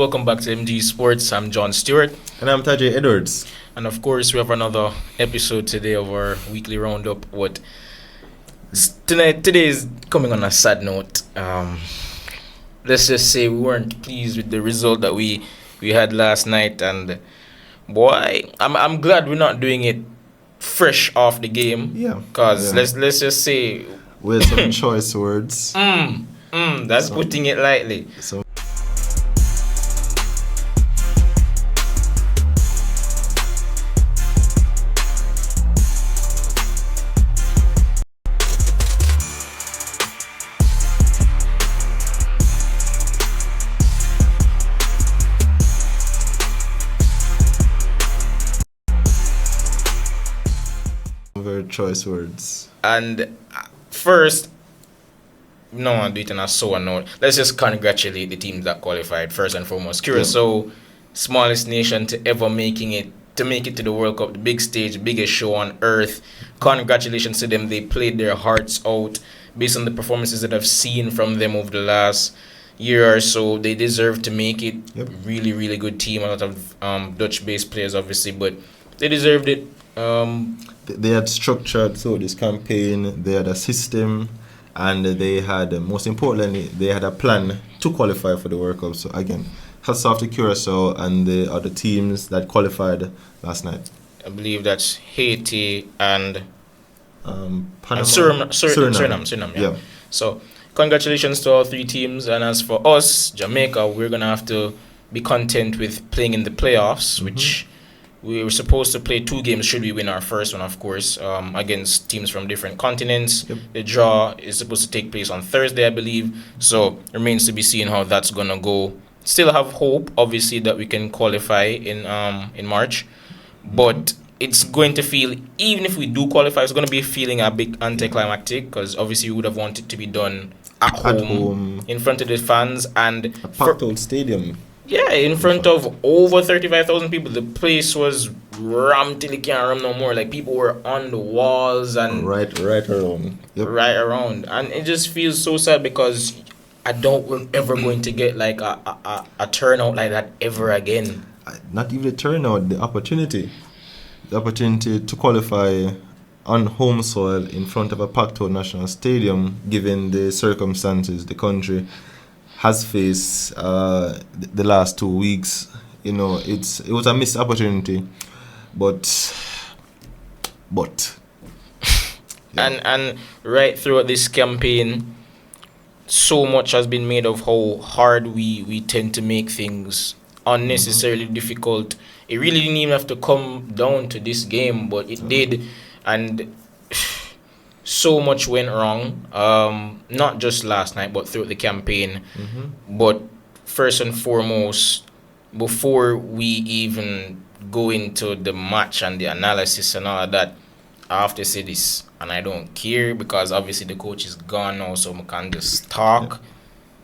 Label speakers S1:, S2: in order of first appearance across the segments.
S1: Welcome back to MG Sports. I'm John Stewart.
S2: And I'm Tajay Edwards.
S1: And of course, we have another episode today of our weekly roundup. Today is coming on a sad note. Let's just say we weren't pleased with the result that we had last night. And boy, I'm glad we're not doing it fresh off the game.
S2: Yeah.
S1: Because let's just say...
S2: With some choice words.
S1: That's putting it lightly.
S2: So very choice words.
S1: And first, no one do it on a sour note. Let's just congratulate the teams that qualified first and foremost. Curacao, smallest nation to ever make it to the World Cup, the big stage, biggest show on earth. Congratulations to them. They played their hearts out based on the performances that I've seen from them over the last year or so. They deserve to make it.
S2: Yep.
S1: Really, really good team. A lot of Dutch-based players, obviously, but they deserved it.
S2: They had structured so this campaign, they had a system, and they had, most importantly, they had a plan to qualify for the World Cup. So again, hats off to Curacao and the other teams that qualified last night.
S1: I believe that's Haiti and
S2: Panama,
S1: and Suriname. Yeah. So congratulations to all three teams. And as for us, Jamaica, we're gonna have to be content with playing in the playoffs, which we were supposed to play 2 games should we win our first one, of course, against teams from different continents.
S2: Yep.
S1: The draw is supposed to take place on Thursday, I believe. So remains to be seen how that's gonna go. Still have hope, obviously, that we can qualify in March, but it's going to feel, even if we do qualify, it's going to be feeling a bit anticlimactic because obviously we would have wanted to be done at home in front of the fans and
S2: a packed out stadium.
S1: Yeah, in front of over 35,000 people. The place was rammed till it can't ram no more. Like, people were on the walls and
S2: right around. Yep.
S1: Right around. And it just feels so sad because I don't we're ever going to get like a turnout like that ever again.
S2: Not even the turnout, the opportunity to qualify on home soil in front of a packed out national stadium, given the circumstances the country has faced the last 2 weeks. You know, it was a missed opportunity, but yeah.
S1: And right throughout this campaign, so much has been made of how hard we tend to make things unnecessarily difficult. It really didn't even have to come down to this game, but it did, and so much went wrong. Not just last night, but throughout the campaign. But first and foremost, before we even go into the match and the analysis and all of that, I have to say this, and I don't care because obviously the coach is gone now, so I can just talk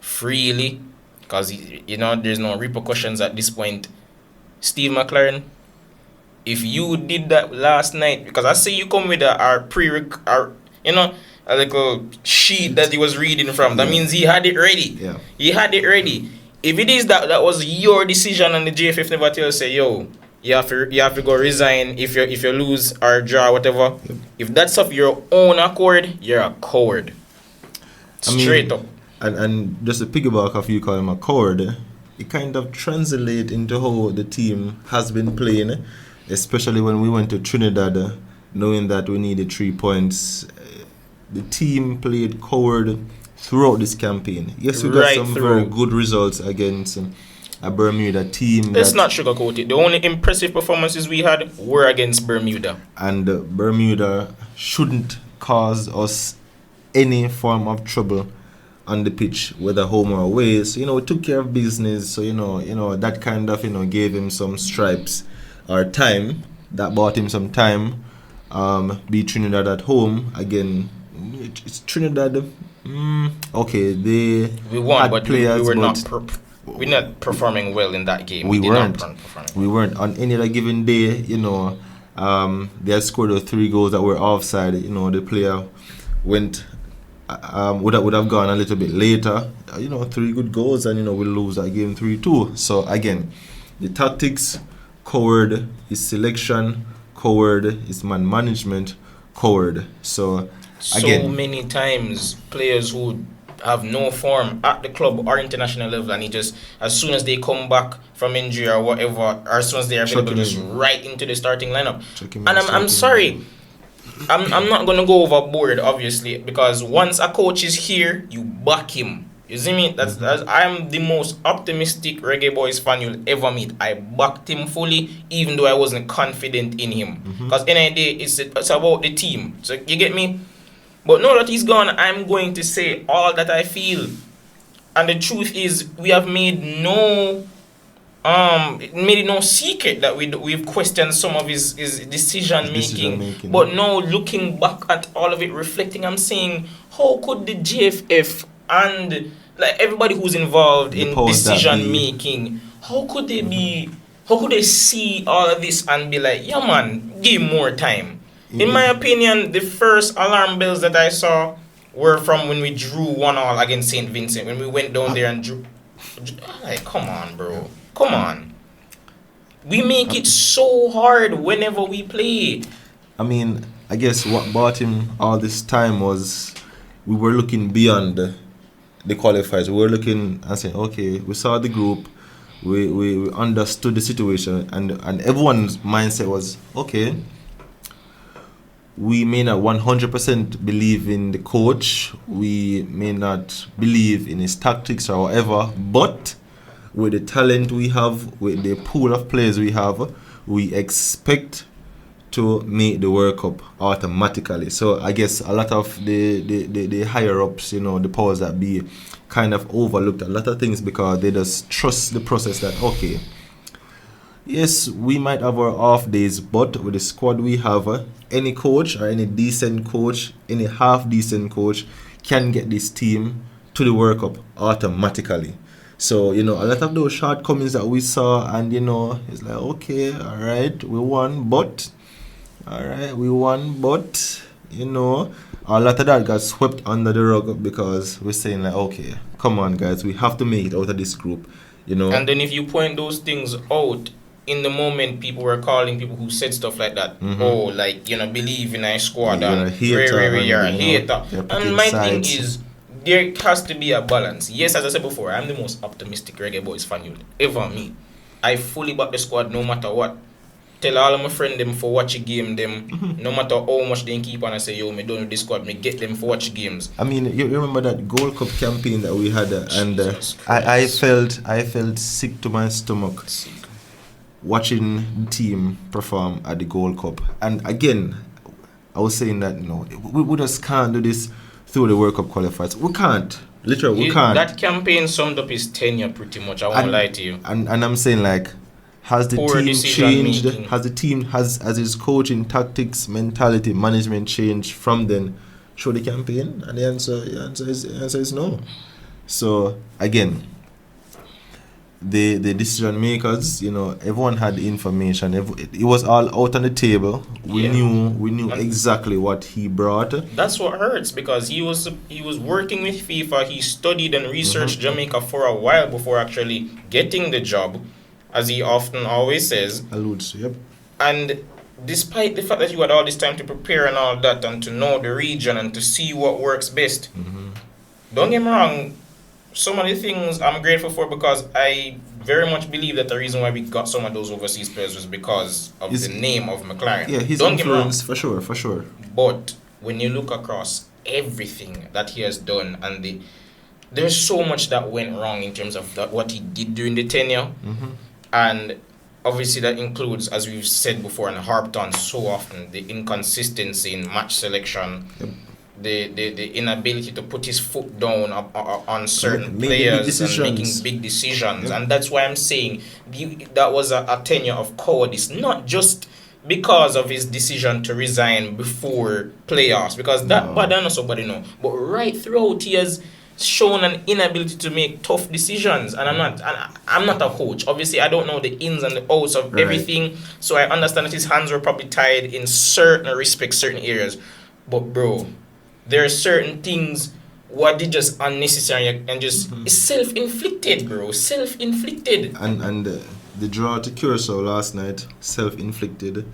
S1: freely because there's no repercussions at this point. Steve McLaren, if you did that last night, because I see you come with a little sheet that he was reading from. That means he had it ready.
S2: Yeah.
S1: He had it ready. If it is that was your decision and the JFF never tell you, say, yo, you have to go resign if you lose or draw, whatever.
S2: Yep.
S1: If that's of your own accord, you're a coward. Straight up.
S2: And just to piggyback off you call him a coward, it kind of translates into how the team has been playing, especially when we went to Trinidad, knowing that we needed 3 points. The team played coward throughout this campaign. Yes, we got some very good results against a Bermuda team.
S1: Let's not sugarcoat it. The only impressive performances we had were against Bermuda.
S2: And Bermuda shouldn't cause us any form of trouble on the pitch, whether home or away. So, we took care of business. So, that kind of, gave him some stripes or time. That bought him some time. Beat Trinidad at home. Again, it's Trinidad. Okay, we
S1: won, but players, we were not we're not performing well in that game.
S2: We weren't on any other given day. They had scored 3 goals that were offside. The player went would have gone a little bit later. 3 good goals, and we lose that game 3-2. So again, the tactics coward, his selection coward, his man management coward. So again,
S1: many times players who have no form at the club or international level, and he just, as soon as they come back from injury or whatever, or as soon as they're available, just right into the starting lineup. And I'm sorry, I'm not gonna go overboard, obviously, because once a coach is here, you back him. You see me? That's I'm the most optimistic Reggae Boyz fan you'll ever meet. I backed him fully, even though I wasn't confident in him. Because in a day, it's about the team. So you get me? But now that he's gone, I'm going to say all that I feel. And the truth is, we have made no secret that we've questioned some of his decision making. But now looking back at all of it, reflecting, I'm saying, how could the GFF and like everybody who's involved in decision making, how could they see all of this and be like, yeah man, give more time? In my opinion, the first alarm bells that I saw were from when we drew 1-1 against St. Vincent, when we went down there and drew. Like, come on, bro. Come on. We make it so hard whenever we play.
S2: I mean, I guess what brought him all this time was we were looking beyond the qualifiers. We were looking and saying, okay, we saw the group, we understood the situation, and everyone's mindset was, okay, we may not 100% believe in the coach, we may not believe in his tactics or whatever, but with the talent we have, with the pool of players we have, we expect to make the World Cup automatically. So I guess a lot of the higher ups, the powers that be, kind of overlooked a lot of things because they just trust the process that, okay, yes, we might have our off days, but with the squad we have, any coach or any decent coach, any half decent coach can get this team to the World Cup automatically. So, a lot of those shortcomings that we saw, and it's like, okay, all right, we won, but a lot of that got swept under the rug because we're saying like, okay, come on guys, we have to make it out of this group,
S1: And then if you point those things out, in the moment, people were calling people who said stuff like that, believe in our squad, and you're a hater. And my thing is, there has to be a balance. Yes, as I said before, I'm the most optimistic Reggae Boyz fan you'll ever meet. I fully back the squad no matter what. Tell all of my friends them for watch a game them, no matter how much they keep on and say, yo, me done with this squad, me get them for watch games.
S2: I mean, you remember that Gold Cup campaign that we had, and I felt sick to my stomach watching the team perform at the Gold Cup. And again, I was saying that we just can't do this through the World Cup qualifiers. We can't. Literally, we can't.
S1: That campaign summed up his tenure pretty much. I won't lie to you.
S2: And I'm saying, like, has the team changed? Has his coaching, tactics, mentality, management changed from then through the campaign? And the answer is no. So again, the decision makers, everyone had the information. It was all out on the table. We knew exactly what he brought.
S1: That's what hurts, because he was working with FIFA. He studied and researched Jamaica for a while before actually getting the job, as he often always says.
S2: Alludes, yep.
S1: And despite the fact that you had all this time to prepare and all that, and to know the region and to see what works best, don't get me wrong, some of the things I'm grateful for, because I very much believe that the reason why we got some of those overseas players was because of the name of McLaren.
S2: Yeah, his
S1: don't
S2: influence, for sure.
S1: But when you look across everything that he has done, and there's so much that went wrong in terms of what he did during the tenure. And obviously that includes, as we've said before and harped on so often, the inconsistency in match selection, the inability to put his foot down on certain players and making big decisions. And that's why I'm saying that was a tenure of cowardice, not just because of his decision to resign before playoffs, because that bad enough somebody know, but right throughout he has shown an inability to make tough decisions. And I'm not a coach. Obviously, I don't know the ins and the outs of everything, so I understand that his hands were probably tied in certain respects, certain areas. But bro, there are certain things what did just unnecessary and just it's self-inflicted, bro. Self-inflicted.
S2: And the draw to Curacao last night, self-inflicted.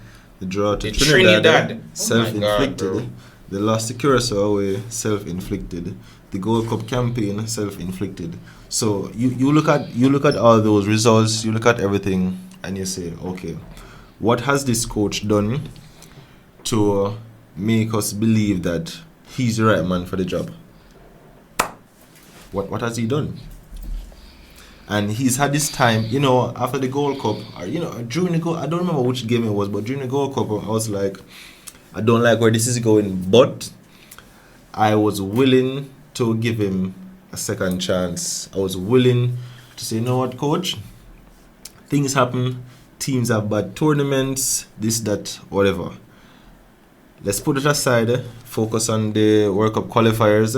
S2: The draw to
S1: The
S2: Trinidad,
S1: Trinidad. Oh my God,
S2: self-inflicted.
S1: bro.
S2: The loss to Curacao away, self-inflicted. The Gold Cup campaign, self-inflicted. So you look at all those results, you look at everything, and you say, okay, what has this coach done to make us believe that he's the right man for the job? What has he done? And he's had this time, after the Gold Cup, or during the Gold, I don't remember which game it was, but during the Gold Cup, I was like, I don't like where this is going, but I was willing to give him a second chance. I was willing to say, you know what, coach? Things happen. Teams have bad tournaments, this, that, whatever. Let's put it aside, focus on the World Cup qualifiers,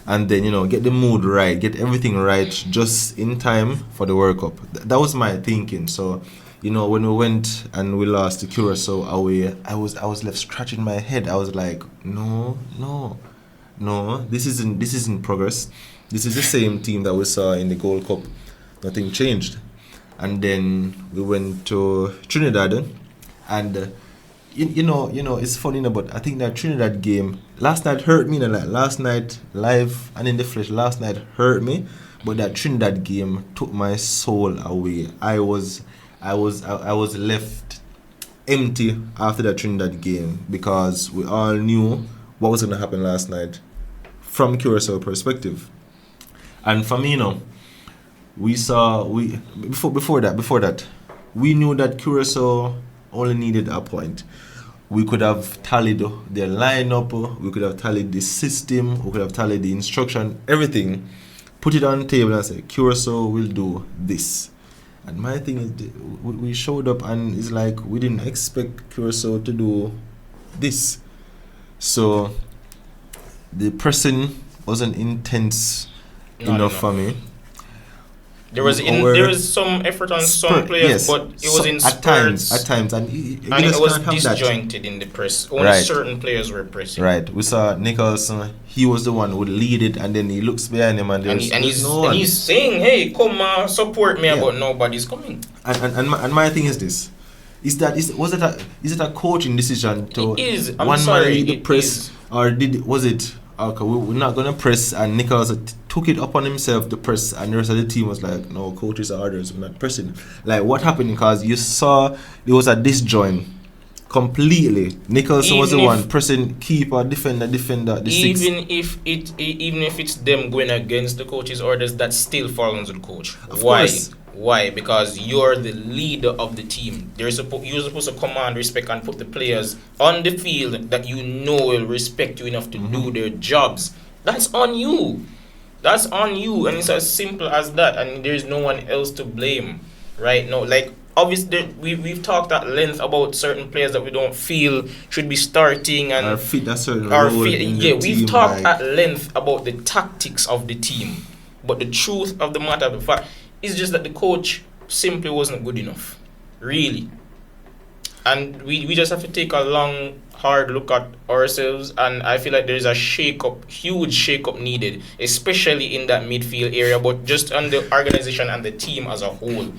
S2: and then, get the mood right, get everything right just in time for the World Cup. That was my thinking. So, when we went and we lost to Curacao away, I was left scratching my head. I was like, no, this isn't progress. This is the same team that we saw in the Gold Cup. Nothing changed. And then we went to Trinidad, and it's funny, but I think that Trinidad game last night hurt me. Last night, live and in the flesh, last night hurt me. But that Trinidad game took my soul away. I was left empty after that Trinidad game because we all knew what was going to happen last night from Curacao perspective. And for me, before that, we knew that Curacao only needed a point. We could have tallied their lineup, we could have tallied the system, we could have tallied the instruction, everything, put it on the table and say, Curacao will do this. And my thing is, we showed up and it's like we didn't expect Curacao to do this. So the pressing wasn't intense enough for me.
S1: There was some effort on some players,
S2: yes,
S1: but it was in
S2: at times, and
S1: it was disjointed in the press. Only certain players were pressing.
S2: Right, we saw Nicholson. He was the one who would lead it, and then he looks behind him, and
S1: he's saying, "Hey, come support me," but nobody's coming.
S2: And my thing is this: is it a coaching decision to
S1: man
S2: lead the press, or was it? Okay, we're not gonna press, and Nichols took it upon himself to press, and the rest of the team was like, no, coach's orders, we're not pressing. Like, what happened? Because you saw there was a disjoint completely. Nicholson was the one pressing keeper, defender,
S1: even if it's them going against the coach's orders, that still falls on the coach. Why? Because you're the leader of the team. You're supposed to command respect and put the players on the field that will respect you enough to do their jobs. That's on you. And it's as simple as that. And there's no one else to blame, right? No, like obviously we've talked at length about certain players that we don't feel should be starting and
S2: fit a certain role in the team.
S1: We've talked at length about the tactics of the team, but the truth of the matter, the fact. It's just that the coach simply wasn't good enough, really. And we just have to take a long, hard look at ourselves, and I feel like there's a huge shake-up needed, especially in that midfield area, but just on the organization and the team as a whole.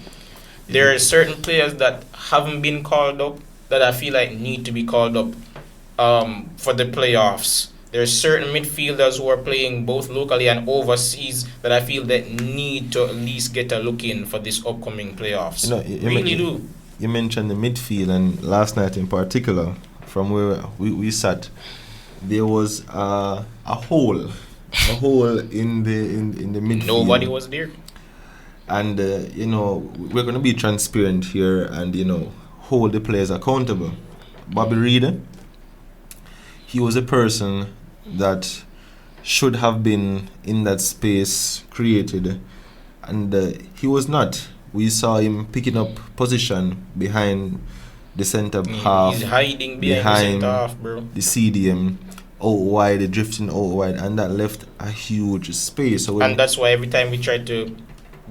S1: There are certain players that haven't been called up that I feel like need to be called up for the playoffs. There are certain midfielders who are playing both locally and overseas that I feel that need to at least get a look in for this upcoming playoffs.
S2: You mentioned the midfield, and last night in particular, from where we sat, there was a hole in the midfield.
S1: Nobody was there.
S2: And we're going to be transparent here and hold the players accountable. Bobby Reed, he was a person that should have been in that space created, and he was not. We saw him picking up position behind the centre half.
S1: He's hiding behind the centre half, bro.
S2: The CDM out wide, drifting out wide, and that left a huge space. So
S1: and that's why every time we tried to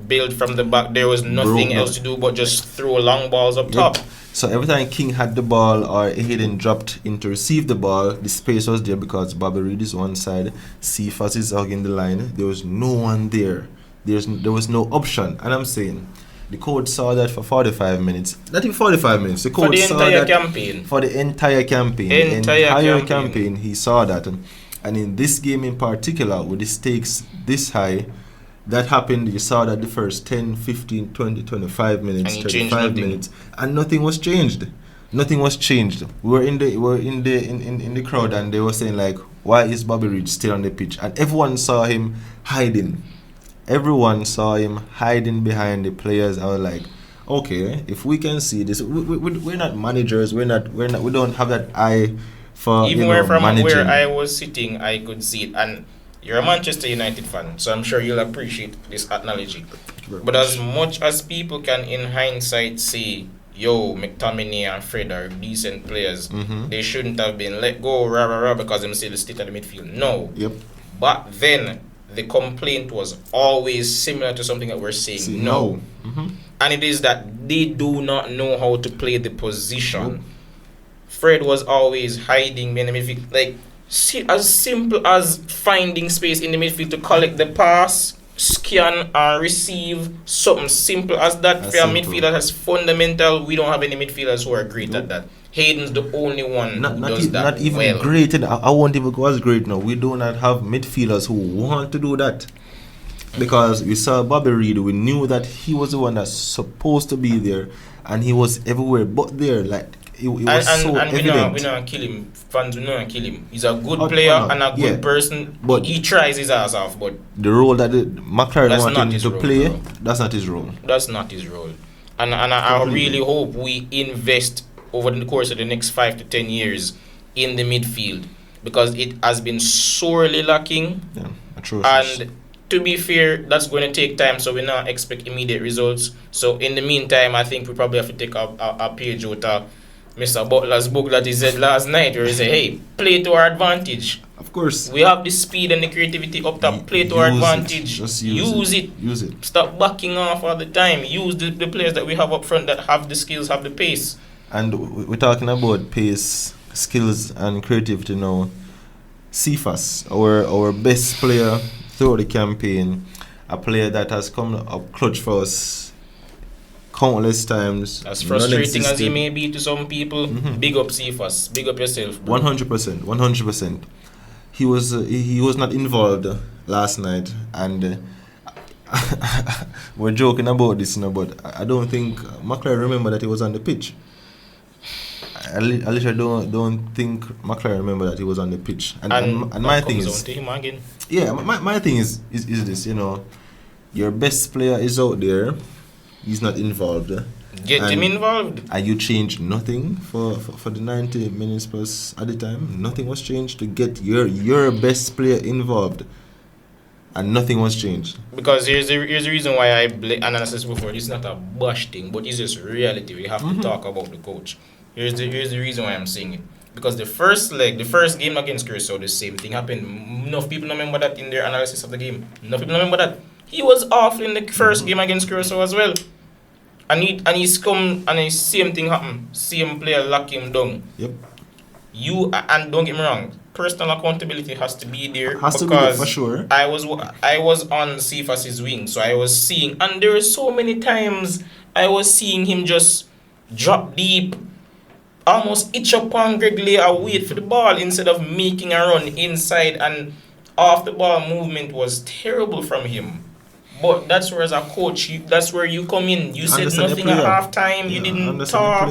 S1: build from the back, there was nothing else to do but just throw long balls up top.
S2: So every time King had the ball or Hayden dropped in to receive the ball, the space was there because Bobby Reed is one side, Cephas is hugging the line. There was no one there. There was no option. And I'm saying, the coach saw that for 45 minutes. Not even 45 minutes. The coach saw that
S1: campaign.
S2: For the entire campaign. Entire campaign, he saw that. And in this game in particular, with the stakes this high, that happened. You saw that the first 10, 15, 20, 25 minutes, 35 minutes, and nothing was changed. Nothing was changed. We were in the crowd, and they were saying like, "Why is Bobby Reed still on the pitch?" And everyone saw him hiding. Everyone saw him hiding behind the players. I was like, okay, if we can see this, we're not managers. We don't have that eye for
S1: even
S2: from
S1: managing. Where I
S2: I
S1: was sitting, I could see it. And you're a Manchester United fan, so I'm sure you'll appreciate this analogy. But as much as people can, in hindsight, say, "Yo, McTominay and Fred are decent players," they shouldn't have been let go, because they still the state of the midfield. No.
S2: Yep.
S1: But then the complaint was always similar to something that we're saying. No. And it is that they do not know how to play the position.
S2: Nope.
S1: Fred was always hiding in the midfield. Like, as simple as finding space in the midfield to collect the pass, scan and receive, something simple as that. For a midfielder that's fundamental, we don't have any midfielders who are great at that. Hayden's the only one who does that. Not even well.
S2: Great. I won't even go as great now. We do not have midfielders who want to do that. Because we saw Bobby Reed, we knew that he was the one that's supposed to be there, and he was everywhere but there. Like, it was so evident.
S1: We don't kill him. Fans, we don't kill him. He's a good player and a good person. But he tries his ass off. But
S2: the role that McLaren wanted him to play, bro. That's not his role.
S1: That's not his role. And I really hope we invest over the course of the next 5 to 10 years in the midfield, because it has been sorely lacking.
S2: Yeah, atrocious.
S1: And to be fair, that's going to take time, so we not expect immediate results. So in the meantime, I think we probably have to take a page out of Mr. Butler's book that he said last night, where he said, "Hey, play to our advantage."
S2: Of course.
S1: We have the speed and the creativity up top. Play to our advantage.
S2: Just
S1: use it.
S2: Use it.
S1: Stop backing off all the time. Use the players that we have up front that have the skills, have the pace.
S2: And we're talking about pace, skills, and creativity now. Cephas, our best player throughout the campaign, a player that has come up clutch for us countless times.
S1: As frustrating as he may be to some people, big up Cephas, big up yourself.
S2: 100%, 100%. He was not involved last night, and we're joking about this, but I don't think McLaren remember that he was on the pitch. At least I don't think McLaren remember that he was on the pitch. And my thing is, yeah, my thing is this, your best player is out there, he's not involved.
S1: Get him involved.
S2: And you changed nothing for the 90 minutes plus at the time. Nothing was changed to get your best player involved. And nothing was changed.
S1: Because here's the reason why and I said before, this is not a bash thing, but it's just reality. We have to talk about the coach. Here's the reason why I'm saying it. Because the first game against Curacao, the same thing happened. Enough people remember that in their analysis of the game. Enough people remember that. He was awful in the first game against Curacao as well. And he's come and the same thing happened. Same player lock him down.
S2: Yep.
S1: And don't get me wrong, personal accountability has to be there.
S2: Has to be there for sure.
S1: I was on Cephas's wing, so I was seeing, and there were so many times I was seeing him just drop deep, almost itch up on Greg Lay and wait for the ball instead of making a run inside, and off the ball movement was terrible from him. But that's where, as a coach, that's where you come in. You said nothing at halftime. You didn't talk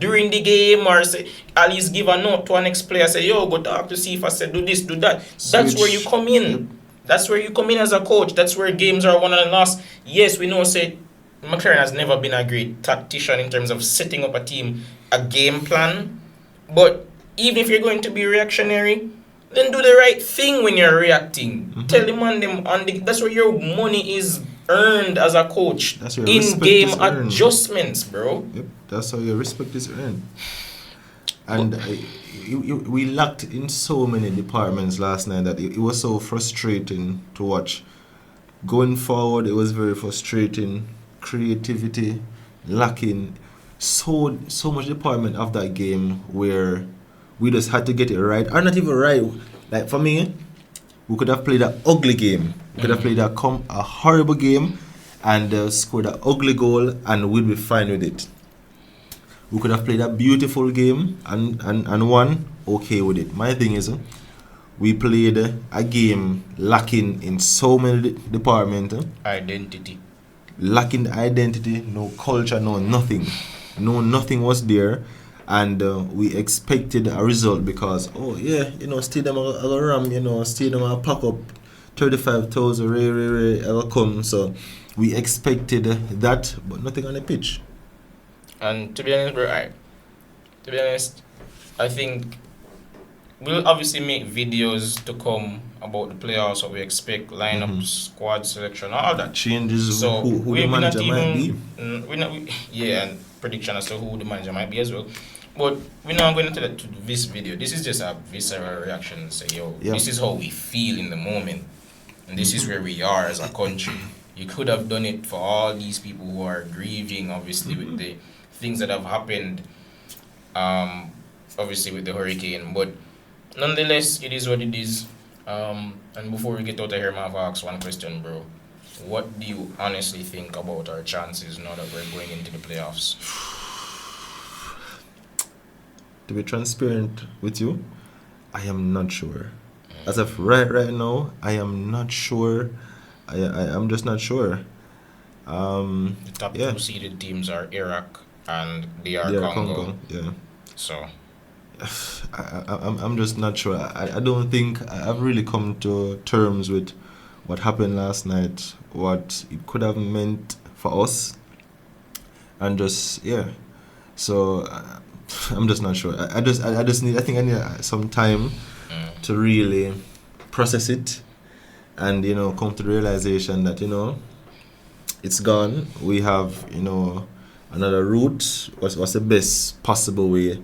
S1: during the game, or say, at least give a note to an next player. Say, "Yo, go talk to see if I said do this, do that." That's where you come in. Yep. That's where you come in as a coach. That's where games are won and lost. Yes, we know. Say, McLaren has never been a great tactician in terms of setting up a team, a game plan. But even if you're going to be reactionary, then do the right thing when you're reacting. Tell them that's where your money is earned as a coach.
S2: That's where
S1: in-game adjustments, bro.
S2: Yep, that's how your respect is earned. And we lacked in so many departments last night that it was so frustrating to watch. Going forward, it was very frustrating. Creativity lacking. so much department of that game where we just had to get it right, or not even right. Like for me, we could have played an ugly game. We could have played a horrible game, and scored an ugly goal, and we'd be fine with it. We could have played a beautiful game and won okay with it. My thing is, we played a game lacking in so many departments.
S1: Identity.
S2: Lacking identity, no culture, no nothing. No, nothing was there. And we expected a result because, stadium will ram, stadium will pack up 35,000, will come. So we expected that, but nothing on the pitch.
S1: And to be honest, bro, I think we'll obviously make videos to come about the playoffs, what we expect, lineup, squad selection, all that.
S2: Changes,
S1: So
S2: who the manager might be.
S1: And prediction as to who the manager might be as well. But we're not going into this video. This is just a visceral reaction. Say, this is how we feel in the moment. And this is where we are as a country. You could have done it for all these people who are grieving, obviously, with the things that have happened, obviously, with the hurricane. But nonetheless, it is what it is. And before we get out of here, I have to ask one question, bro. What do you honestly think about our chances now that we're going into the playoffs?
S2: To be transparent with you, I am not sure. As of right now, I am not sure. I'm just not sure.
S1: The top two seeded teams are Iraq and DR Congo.
S2: Yeah.
S1: So
S2: I'm just not sure. I don't think I've really come to terms with what happened last night, what it could have meant for us, and just So I'm just not sure. I think I need some time to really process it, and come to the realization that it's gone. We have another route. What's the best possible way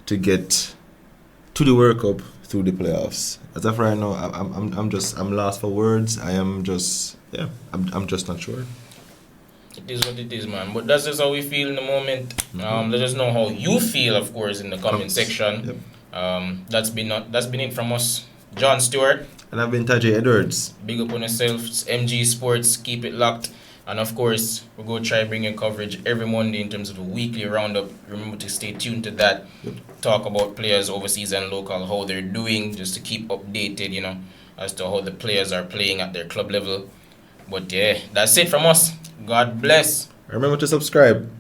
S2: to get to the World Cup through the playoffs? As of right now, I'm lost for words. I'm just not sure.
S1: It is what it is, man. But that's just how we feel in the moment. Let us know how you feel, of course, in the comment section.
S2: Yep.
S1: That's been it from us, John Stewart.
S2: And I've been Tajay Edwards.
S1: Big up on yourself. It's MG Sports. Keep it locked. And of course, we'll go try bringing coverage every Monday in terms of a weekly roundup. Remember to stay tuned to that.
S2: Yep.
S1: Talk about players overseas and local, how they're doing, just to keep updated, as to how the players are playing at their club level. But yeah, that's it from us. God bless.
S2: Remember to subscribe.